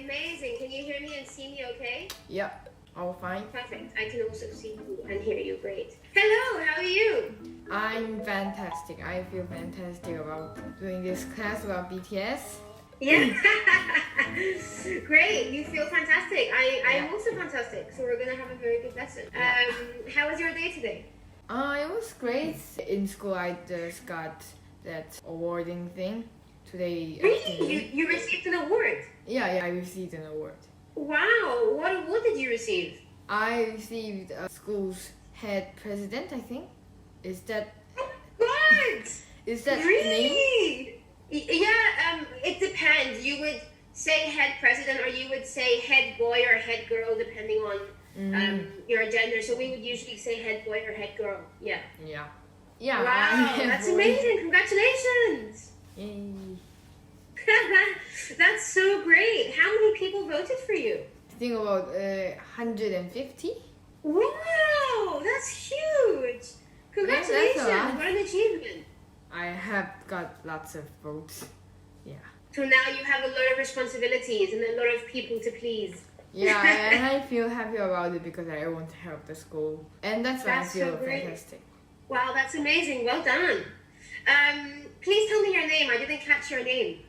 amazing. Can you hear me and see me okay? Yep, all fine. Perfect. I can also see you and hear you great. Hello, how are you? I'm fantastic. I feel fantastic about doing this class about BTS. Yeah. Great. You feel fantastic. I'm also fantastic. So we're going to have a very good lesson. How was your day today? It was great. In school, I just got that awarding thing today. Really? You received an award? Yeah, I received an award. Wow. What award did you receive? I received a school's head president, I think. Is that... What? Is that really? Yeah, it depends. You would say head president or you would say head boy or head girl depending on your gender. So we would usually say head boy or head girl. Yeah. Yeah. Wow, that's amazing. Congratulations. Yay. That's so great. How many people voted for you? I think about 150. Wow, that's huge. Congratulations. That's a lot. What an achievement. I have got lots of votes. Yeah. So now you have a lot of responsibilities and a lot of people to please. Yeah, and I feel happy about it because I want to help the school. And that's why I feel so great. fantastic. Wow, that's amazing. Well done. Please tell me your name. I didn't catch your name.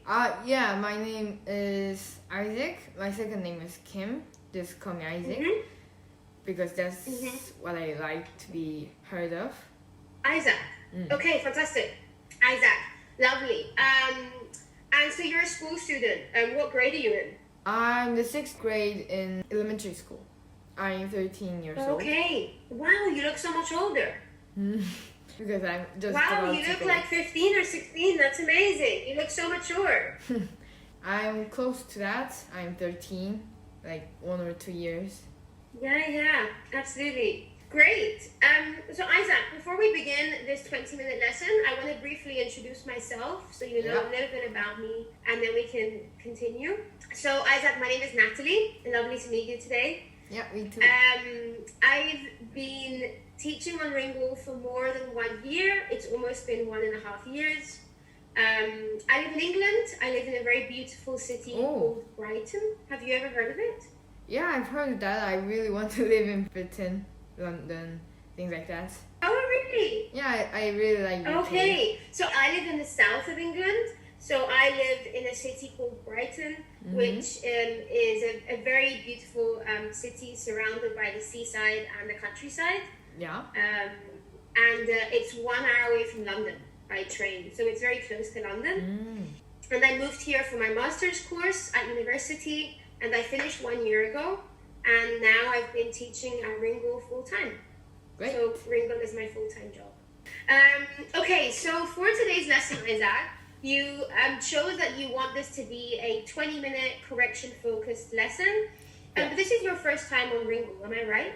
Yeah, my name is Isaac. My second name is Kim. Just call me Isaac. Because that's what I like to be heard of. Isaac. Okay, fantastic. Isaac. Lovely. And so you're a school student. What grade are you in? I'm the 6th grade in elementary school. I'm 13 years old. Okay. Wow, you look so much older. Because I'm just wow, you look like 15 or 16. That's amazing. You look so mature. I'm close to that. I'm 13, like 1 or 2 years. Yeah, absolutely. Great. So Isaac, before we begin this 20-minute lesson, I want to briefly introduce myself so you know a little bit about me and then we can continue. So Isaac, my name is Natalie. Lovely to meet you today. Yeah, me too. I've been teaching on Ringle for more than 1 year. It's almost been 1.5 years. I live in England. I live in a very beautiful city called Brighton. Have you ever heard of it? Yeah, I've heard of that. I really want to live in Britain, London, things like that. Oh, really? Yeah, I really like UK. Okay, so I live in the south of England. So I live in a city called Brighton, which is a very beautiful city surrounded by the seaside and the countryside. Yeah. And it's 1 hour away from London by train. So it's very close to London. And I moved here for my master's course at university. And I finished 1 year ago, and now I've been teaching at Ringle full-time. Great. So Ringle is my full-time job. Okay, so for today's lesson, Isaac, you chose that you want this to be a 20-minute correction-focused lesson. But this is your first time on Ringle, am I right?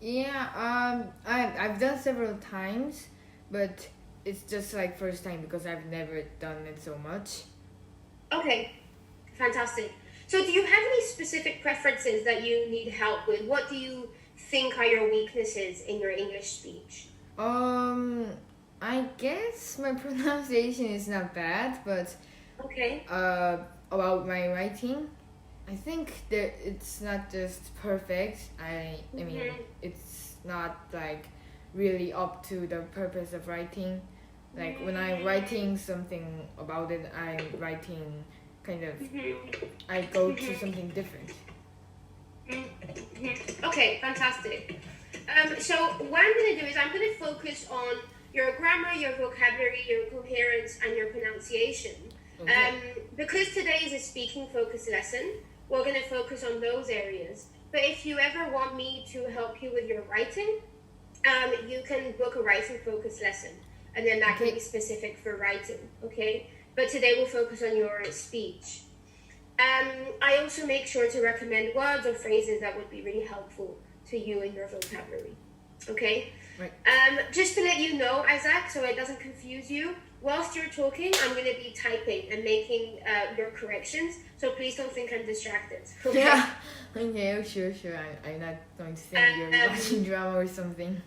Yeah, I've done several times, but it's just like first time because I've never done it so much. Okay, fantastic. So do you have any specific preferences that you need help with? What do you think are your weaknesses in your English speech? I guess my pronunciation is not bad, but about my writing, I think that it's not just perfect. I mean, it's not like really up to the purpose of writing. Like when I'm writing something about it, I'm writing kind of, I go to something different. Okay, fantastic. So what I'm going to do is I'm going to focus on your grammar, your vocabulary, your coherence, and your pronunciation. Because today is a speaking focus lesson, we're going to focus on those areas. But if you ever want me to help you with your writing, you can book a writing focus lesson. And then that can be specific for writing, okay? But today we'll focus on your speech. I also make sure to recommend words or phrases that would be really helpful to you in your vocabulary, okay? Right. Just to let you know, Isaac, so it doesn't confuse you, whilst you're talking, I'm going to be typing and making your corrections, so please don't think I'm distracted, okay? Yeah, okay, sure. I'm not going to think you're watching drama or something.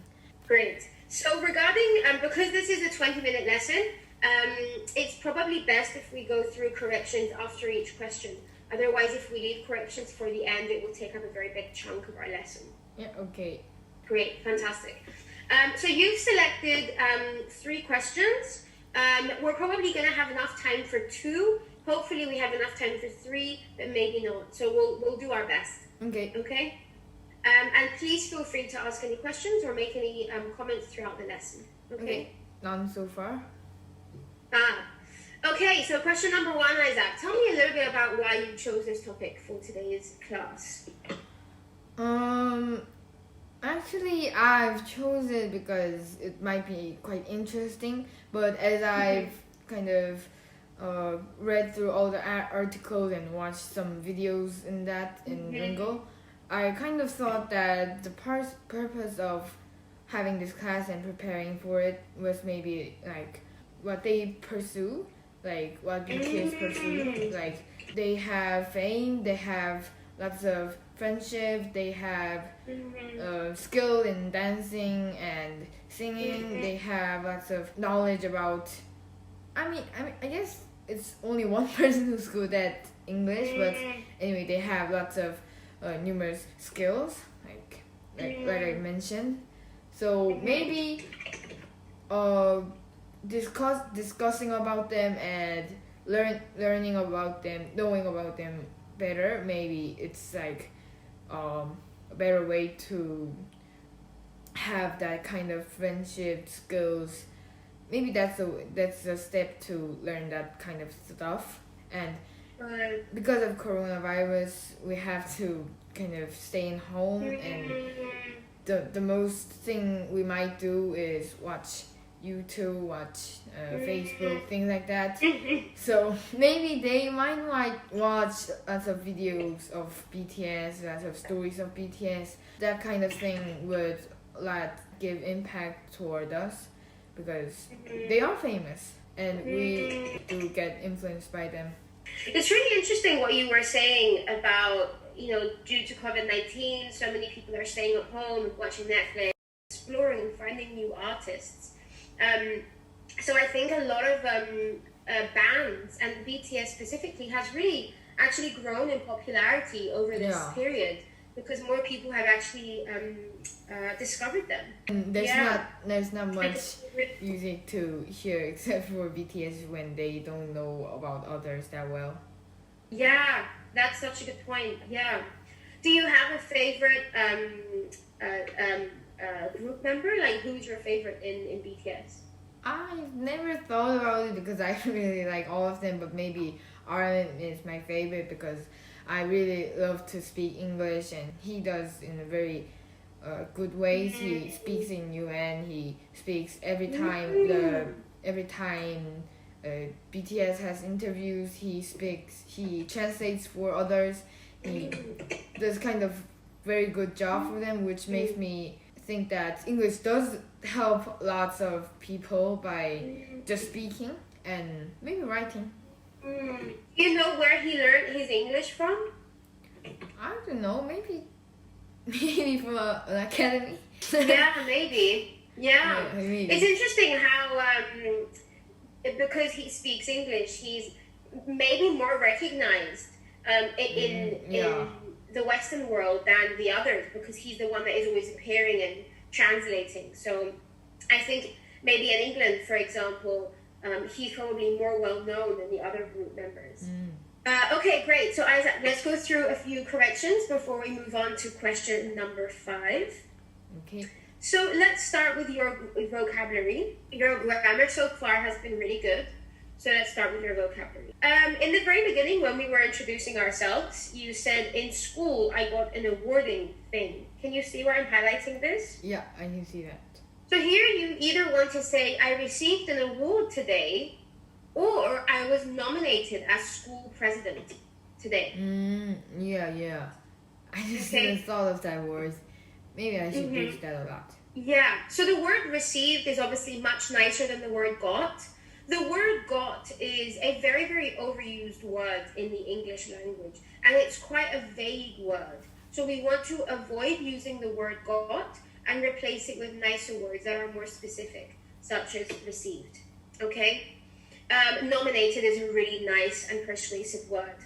Great. So regarding, because this is a 20-minute lesson, it's probably best if we go through corrections after each question. Otherwise, if we leave corrections for the end, it will take up a very big chunk of our lesson. Yeah, okay. Great, fantastic. So you've selected 3 questions. We're probably going to have enough time for 2. Hopefully we have enough time for 3, but maybe not. So we'll do our best. Okay. Okay? And please feel free to ask any questions or make any comments throughout the lesson. Okay? None so far. Okay, so question number 1, Isaac. Tell me a little bit about why you chose this topic for today's class. Actually, I've chosen it because it might be quite interesting, but as I've kind of read through all the articles and watched some videos in Ringle, I kind of thought that the purpose of having this class and preparing for it was maybe like what they pursue, like what BTS pursue. Like they have fame, they have lots of friendship, they have skill in dancing and singing, they have lots of knowledge about I guess it's only one person who's good at English, but anyway, they have lots of numerous skills, like I mentioned. So maybe discussing about them and learning about them, knowing about them better, maybe it's like a better way to have that kind of friendship skills. Maybe that's a step to learn that kind of stuff. And because of coronavirus, we have to kind of stay in home, and the most thing we might do is watch YouTube, watch Facebook, things like that. So maybe they might watch lots of videos of BTS, lots of stories of BTS. That kind of thing would give impact toward us, because they are famous and we do get influenced by them. It's really interesting what you were saying about, due to COVID-19, so many people are staying at home, watching Netflix, exploring and finding new artists. So I think a lot of bands, and BTS specifically, has really actually grown in popularity over this period, because more people have actually discovered them. There's not much music to hear except for BTS when they don't know about others that well. Yeah, that's such a good point. Yeah. Do you have a favorite group member? Like, who's your favorite in BTS? I've never thought about it because I really like all of them, but maybe RM is my favorite because I really love to speak English, and he does in a very good ways. He speaks in UN. He speaks every time BTS has interviews. He translates for others. He does kind of very good job for them, which makes me think that English does help lots of people by just speaking and maybe writing. You know where he learned his English from? I don't know, maybe from an academy. Yeah, maybe. Yeah. Maybe. It's interesting how because he speaks English, he's maybe more recognized in the Western world than the others, because he's the one that is always appearing and translating. So I think maybe in England, for example, he's probably more well known than the other group members. Okay, great. So Isaac, let's go through a few corrections before we move on to question number 5. Okay. So let's start with your vocabulary. Your grammar so far has been really good. So let's start with your vocabulary. In the very beginning, when we were introducing ourselves, you said, in school, I got an awarding thing. Can you see where I'm highlighting this? Yeah, I can see that. So here you either want to say, I received an award today, or I was nominated as school president today. Yeah. I just didn't thought of that word. Maybe I should use that a lot. Yeah. So the word received is obviously much nicer than the word got. The word got is a very, very overused word in the English language, and it's quite a vague word. So we want to avoid using the word got and replace it with nicer words that are more specific, such as received. Okay? Nominated is a really nice and persuasive word.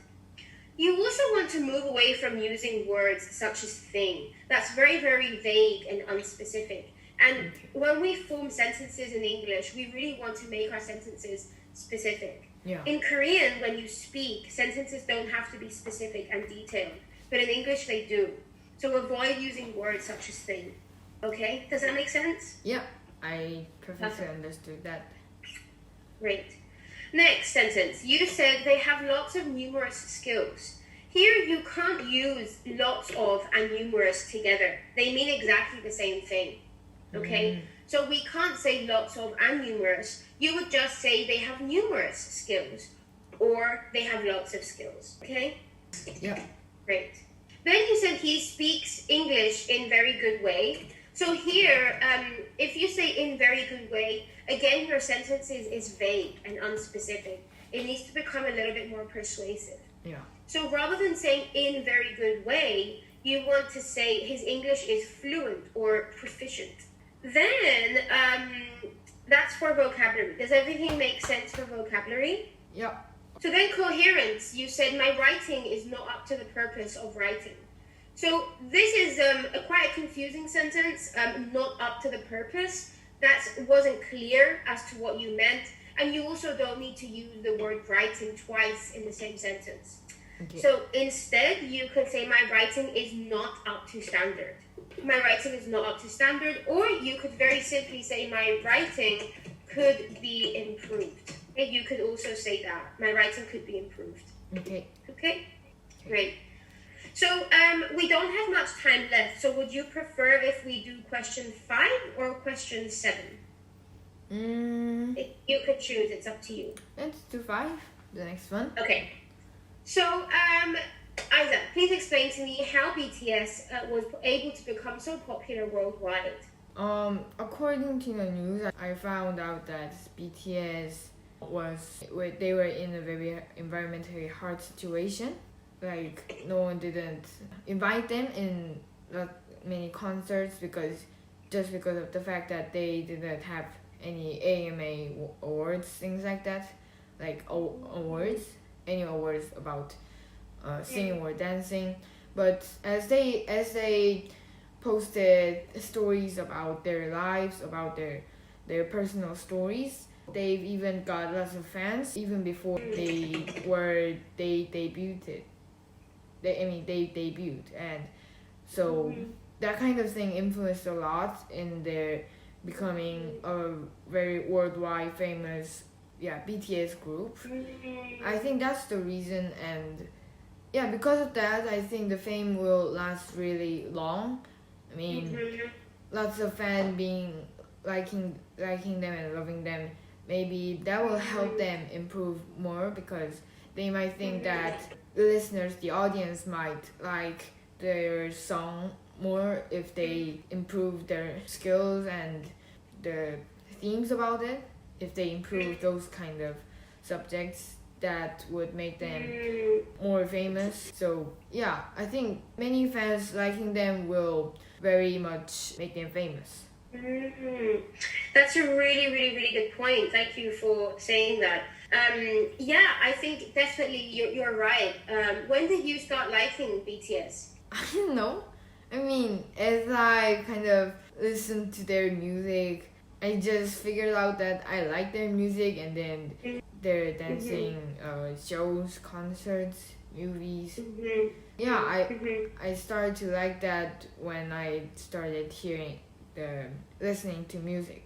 You also want to move away from using words such as thing. That's very, very vague and unspecific. And when we form sentences in English, we really want to make our sentences specific. Yeah. In Korean, when you speak, sentences don't have to be specific and detailed. But in English, they do. So avoid using words such as thing. Okay? Does that make sense? Yeah, I perfectly understood that. Great. Next sentence. You said they have lots of numerous skills. Here you can't use lots of and numerous together. They mean exactly the same thing. Okay? So we can't say lots of and numerous. You would just say they have numerous skills or they have lots of skills. Okay? Yeah. Great. Then you said he speaks English in very good way. So here, if you say in very good way, again, your sentence is vague and unspecific. It needs to become a little bit more persuasive. Yeah. So rather than saying in very good way, you want to say his English is fluent or proficient. Then, that's for vocabulary. Does everything make sense for vocabulary? Yeah. So then coherence, you said my writing is not up to the purpose of writing. So this is a quite confusing sentence, not up to the purpose. That wasn't clear as to what you meant. And you also don't need to use the word writing twice in the same sentence. Okay. So instead, you could say my writing is not up to standard. My writing is not up to standard. Or you could very simply say my writing could be improved. Okay, you could also say that. My writing could be improved. Okay. Okay? Great. So we don't have much time left. So would you prefer if we do question 5 or question 7? You could choose. It's up to you. Let's do 5. The next one. Okay. So, Isaac, please explain to me how BTS was able to become so popular worldwide. According to the news, I found out that BTS they were in a very environmentally hard situation. Like no one didn't invite them in many concerts because of the fact that they didn't have any AMA awards, things like that, like awards, any awards about singing or dancing. But as they posted stories about their lives, about their personal stories, they've even got lots of fans even before they debuted. They debuted, and so that kind of thing influenced a lot in their becoming a very worldwide famous BTS group. I think that's the reason, and because of that, I think the fame will last really long. I mean, lots of fans liking them and loving them. Maybe that will help them improve more because they might think that the audience might like their song more if they improve their skills and the themes about it. If they improve those kind of subjects, that would make them more famous. So I think many fans liking them will very much make them famous. That's a really, really, really good point. Thank you for saying that. I think definitely you're right. When did you start liking BTS? I don't know. I mean, as I kind of listened to their music, I just figured out that I like their music, and then their dancing shows, concerts, movies. I started to like that when I started listening to music.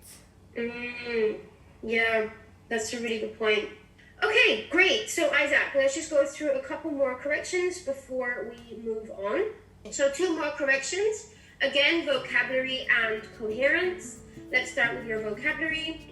Yeah, that's a really good point. Okay, great. So Isaac, let's just go through a couple more corrections before we move on. So 2 more corrections. Again, vocabulary and coherence. Let's start with your vocabulary.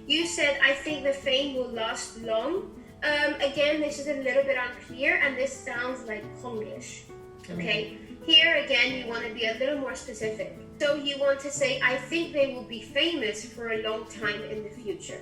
You said, I think the fame will last long. Again, this is a little bit unclear, and this sounds like Konglish. Okay, here again, you want to be a little more specific. So you want to say, I think they will be famous for a long time in the future.